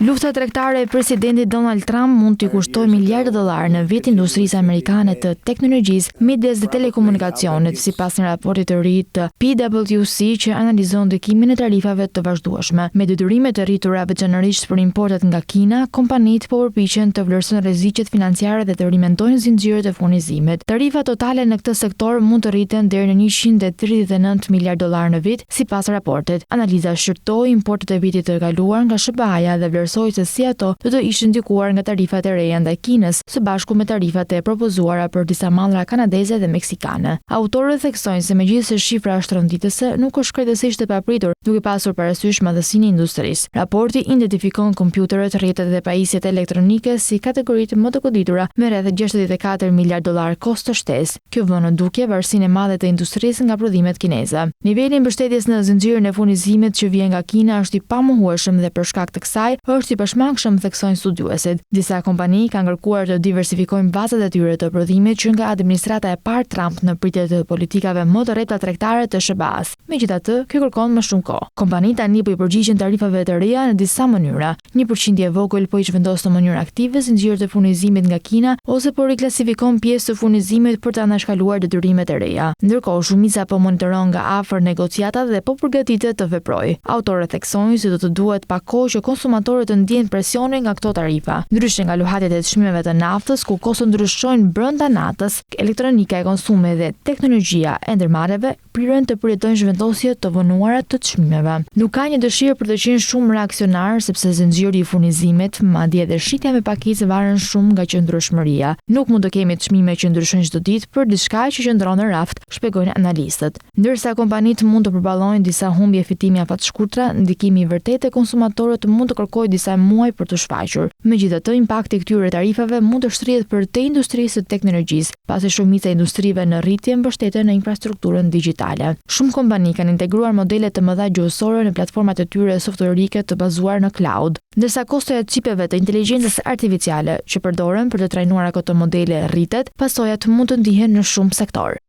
Lufta tregtare e presidentit Donald Trump mund t'i kushtojë miliardë dollar në vit industrisë amerikane të teknologjisë, mides dhe telekomunikacionit, sipas një raporti të ri të PwC që analizon ndikimin e tarifave të vazhdueshme. Me detyrime të rritura veçanërisht për importet nga Kina, kompanitë po përpiqen të vlerësojnë rreziqet financiare dhe të rimendojnë zinxhirët e furnizimit. Tarifa totale në këtë sektor mund të rriten deri në 139 miliardë dollar në vit, sipas raportit. Analiza shqyrtoi importet e vitit të kaluar nga SBA-ja dhe vlerësoi se si ato do të ishin ndikuar nga tarifat e reja ndaj Kinës, së bashku me tarifat e propozuara për disa mallra kanadeze dhe meksikane. Autorët theksojnë se megjithëse shifra është rënditëse, nuk është krejtësisht e papritur, duke pasur parasysh madhësinë e industrisë. Raporti identifikon kompjuterët, rrjetet dhe pajisjet elektronike si kategoritë më të goditura me rreth 64 miliardë dollar kosto të shtesë. Kjo vën në dukje varësinë e madhe të industrisë nga prodhimet kineze. Niveli i mbështetjes në zinxhirin e furnizimit që vjen nga Kina është i pamohueshëm dhe për shkak të kësaj është i pashmangshëm, theksojnë studiuesit. Disa kompani kanë kërkuar të diversifikojnë bazat e tyre të prodhimit që nga administrata e parë Trump në pritje të politikave më të rrepta tregtare të SBA-s. Megjithatë, kjo kërkon më shumë kohë. Kompanitë tani po i përgjigjen tarifave të reja në disa mënyra. Një përqindje e vogël po i zhvendos në mënyrë aktive zinxhirët e furnizimit nga Kina ose po riklasifikon pjesë të furnizimit për të anashkaluar detyrimet e reja. Ndërkohë, shumica po monitoron nga afër negociatat dhe po përgatitet të veprojë. Autorët theksojnë se do të duhet pak kohë që konsumatorët të ndjejnë presionin nga këto tarifa. Ndryshe nga luhatjet e çmimeve të naftës, ku kostot ndryshojnë brenda natës, elektronika e konsumit dhe teknologjia e ndërmarrjeve prirën të përjetojnë zhvendosje të vonuara të çmimeve. Nuk ka një dëshirë për të qenë shumë reaksionar sepse zinxhiri i furnizimit, madje edhe shitja me pakicë varen shumë nga qëndrueshmëria. Nuk mund të kemi çmime që ndryshojnë çdo ditë për diçka që qëndron në raft, shpjegojnë analistët. Ndërsa kompanitë mund të përballojnë disa humbje fitimi afatshkurtra, ndikimi i vërtetë e konsumatorët mund të kërkojë disa muaj për të shfaqur. Megjithatë, impakti i këtyre tarifave mund të shtrihet për te industrisë së teknologjisë, pasi shumica e industrive në rritje mbështeten në infrastrukturën digjitale. Shumë kompani kanë integruar modele të mëdha gjuhësore në platformat e tyre softverike të bazuar në cloud, ndërsa kostoja e çipeve të inteligjencës artificiale që përdoren për të trajnuar këto modele rritet, pasojat mund të ndihen në shumë sektor.